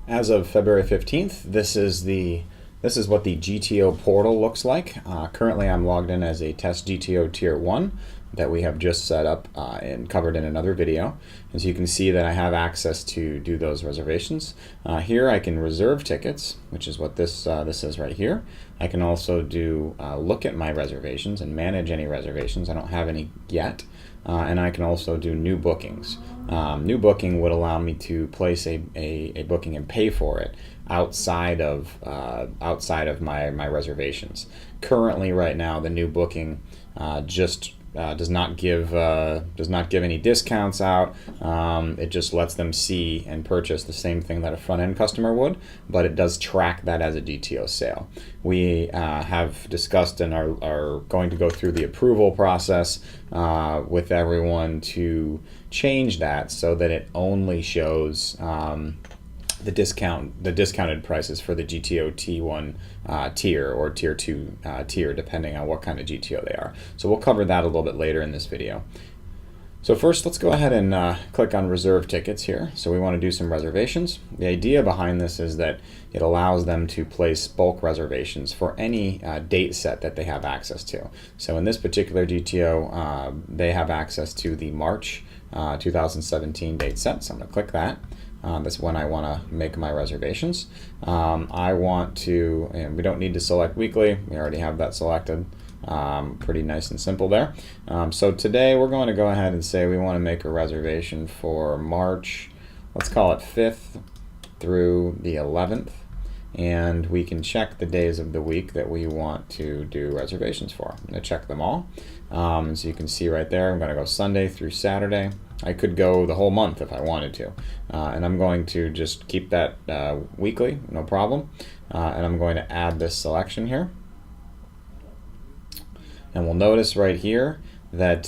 As of February 15th, this is what the GTO Portal looks like. Currently, I'm logged in as a test GTO Tier 1 that we have just set up and covered in another video. As you can see that I have access to do those reservations. Here I can reserve tickets, which is what this is right here. I can also do look at my reservations and manage any reservations. I don't have any yet. And I can also do new bookings. New booking would allow me to place a booking and pay for it outside of my reservations. Currently, right now, the new booking just does not give any discounts out. It just lets them see and purchase the same thing that a front end customer would, but it does track that as a GTO sale. We have discussed and are going to go through the approval process with everyone to change that so that it only shows the discounted prices for the GTO T1 tier or Tier 2 tier, depending on what kind of GTO they are. So we'll cover that a little bit later in this video. So first, let's go ahead and click on reserve tickets here. So we want to do some reservations. The idea behind this is that it allows them to place bulk reservations for any date set that they have access to. So in this particular GTO, they have access to the March 2017 date set. So I'm going to click that. That's when I want to make my reservations. I want to, and we don't need to select weekly. We already have that selected. Pretty nice and simple there. So today we're going to go ahead and say we want to make a reservation for March, let's call it 5th through the 11th. And we can check the days of the week that we want to do reservations for. I'm going to check them all. So you can see right there, I'm going to go Sunday through Saturday. I could go the whole month if I wanted to. And I'm going to just keep that weekly, no problem. And I'm going to add this selection here. And we'll notice right here that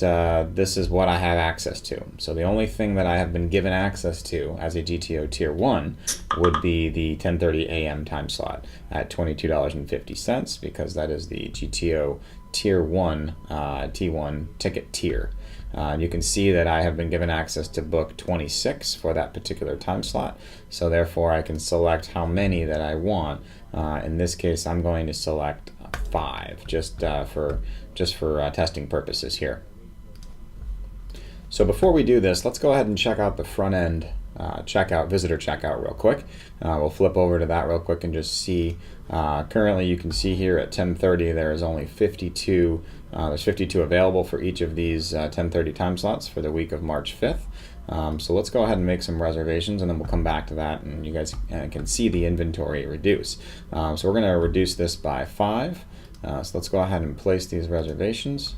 this is what I have access to. So the only thing that I have been given access to as a GTO Tier 1 would be the 10:30 a.m. time slot at $22.50 because that is the GTO Tier 1 T1 ticket tier. You can see that I have been given access to book 26 for that particular time slot. So therefore I can select how many that I want. In this case, I'm going to select 5 just for testing purposes here. So before we do this, let's go ahead and check out the front end visitor checkout real quick. We'll flip over to that real quick and just see. Currently, you can see here at 10:30 there is only 52. There's 52 available for each of these 10:30 time slots for the week of March 5th. So let's go ahead and make some reservations, and then we'll come back to that, and you guys can see the inventory reduce. So we're going to reduce this by 5. So let's go ahead and place these reservations.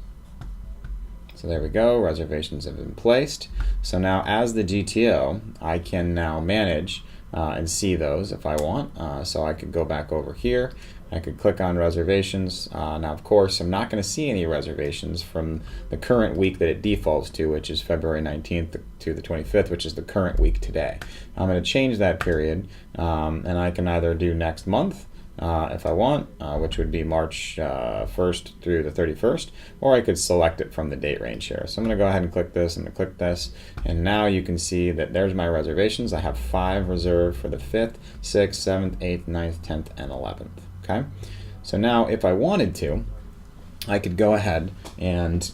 So there we go, reservations have been placed. So now as the GTO, I can now manage and see those if I want. So I could go back over here, I could click on reservations. Now of course I'm not going to see any reservations from the current week that it defaults to, which is February 19th to the 25th, which is the current week today. I'm going to change that period, and I can either do next month, if I want, which would be March 1st through the 31st, or I could select it from the date range here. So I'm going to go ahead and click this, and now you can see that there's my reservations. I have 5 reserved for the 5th, 6th, 7th, 8th, 9th, 10th, and 11th. Okay, so now if I wanted to, I could go ahead and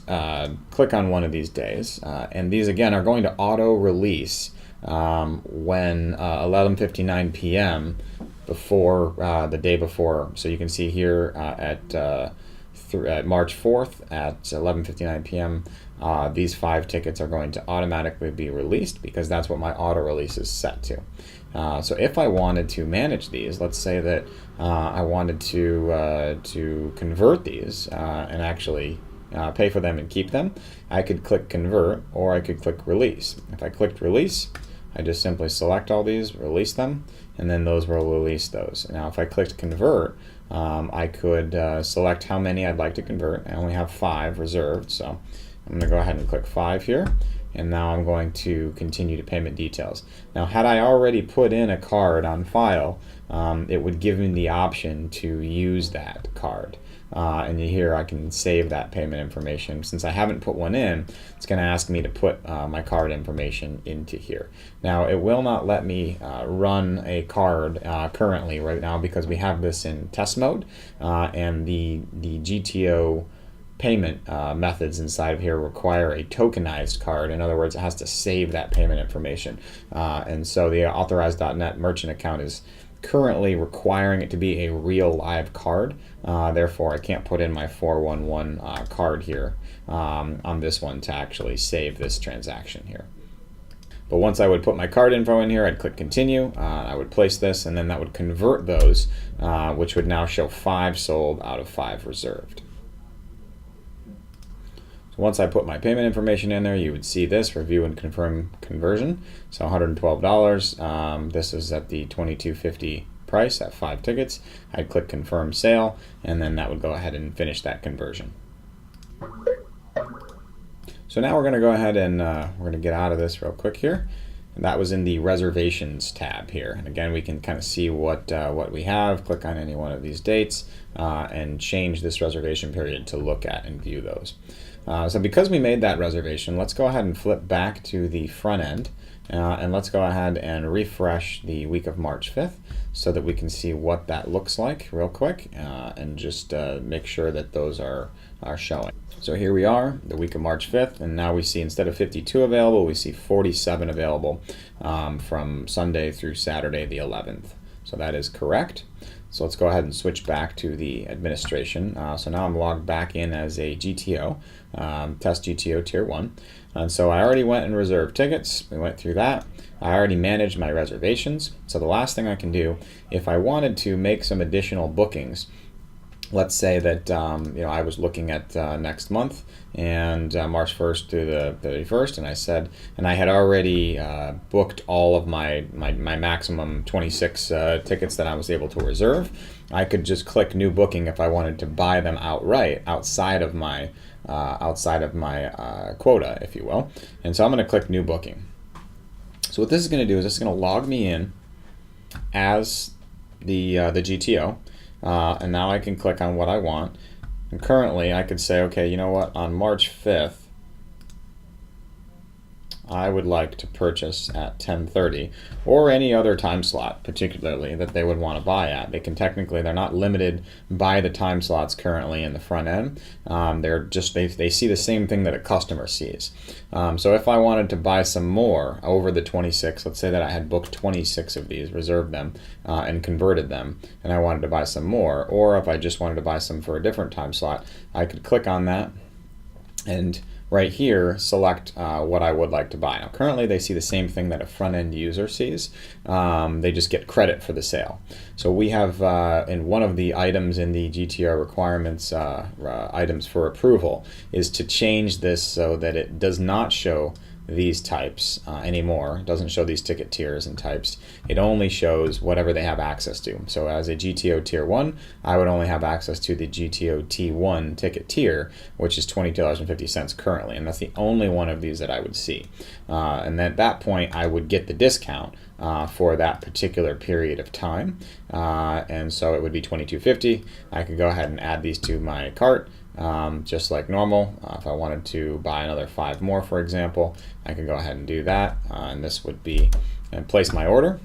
click on one of these days, and these again are going to auto release when 11:59 p.m. before the day before. So you can see here at March 4th at 11:59 p.m. These 5 tickets are going to automatically be released because that's what my auto release is set to. So if I wanted to manage these, let's say that I wanted to convert these and actually pay for them and keep them, I could click convert, or I could click release. If I clicked release, I just simply select all these, release them, and then those will release those. Now if I clicked convert, I could select how many I'd like to convert. I only have 5 reserved, so I'm going to go ahead and click 5 here, and now I'm going to continue to payment details. Now had I already put in a card on file, it would give me the option to use that card. and here I can save that payment information. Since I haven't put one in, it's going to ask me to put my card information into here. Now it will not let me run a card currently right now because we have this in test mode, and the GTO payment methods inside of here require a tokenized card. In other words, it has to save that payment information. And so the authorized.net merchant account is currently requiring it to be a real live card. Therefore, I can't put in my 411 card here on this one to actually save this transaction here. But once I would put my card info in here, I'd click continue, I would place this, and then that would convert those, which would now show 5 sold out of 5 reserved. Once I put my payment information in there, you would see this, review and confirm conversion. So $112. This is at the $22.50 price at 5 tickets. I'd click confirm sale, and then that would go ahead and finish that conversion. So now we're going to go ahead and we're going to get out of this real quick here. And that was in the reservations tab here. And again, we can kind of see what we have. Click on any one of these dates and change this reservation period to look at and view those. So because we made that reservation, let's go ahead and flip back to the front end, and let's go ahead and refresh the week of March 5th so that we can see what that looks like real quick, and just make sure that those are showing. So here we are, the week of March 5th, and now we see instead of 52 available, we see 47 available from Sunday through Saturday the 11th. So that is correct. So let's go ahead and switch back to the administration. So now I'm logged back in as a GTO, test GTO Tier 1. And so I already went and reserved tickets. We went through that. I already managed my reservations. So the last thing I can do, if I wanted to make some additional bookings, let's say that I was looking at next month and March 1st through the 31st, and I said, and I had already booked all of my maximum 26 tickets that I was able to reserve. I could just click new booking if I wanted to buy them outright outside of my quota, if you will. And so I'm going to click new booking. So what this is going to do is it's going to log me in as the GTO. And now I can click on what I want. And currently I could say, okay, you know what, on March 5th, I would like to purchase at 10:30 or any other time slot particularly that they would want to buy at. They're not limited by the time slots currently in the front end. They see the same thing that a customer sees. So if I wanted to buy some more over the 26, let's say that I had booked 26 of these, reserved them, and converted them, and I wanted to buy some more, or if I just wanted to buy some for a different time slot, I could click on that and right here select what I would like to buy. Now currently they see the same thing that a front-end user sees. They just get credit for the sale. So we have in one of the items in the GTO requirements items for approval is to change this so that it does not show these types anymore. It doesn't show these ticket tiers and types. It only shows whatever they have access to. So as a GTO Tier 1, I would only have access to the GTO T1 ticket tier, which is $22.50 currently, and that's the only one of these that I would see. And at that point, I would get the discount for that particular period of time, and so it would be $22.50. I could go ahead and add these to my cart. Just like normal. If I wanted to buy another 5 more, for example, I can go ahead and do that, and this would be, and place my order.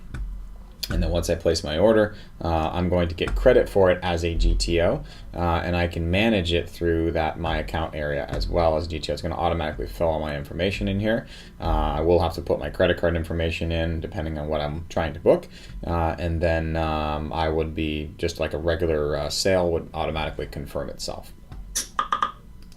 And then once I place my order, I'm going to get credit for it as a GTO, and I can manage it through that My Account area as well as GTO. It's going to automatically fill all my information in here. I will have to put my credit card information in depending on what I'm trying to book, and then I would be, just like a regular sale, would automatically confirm itself.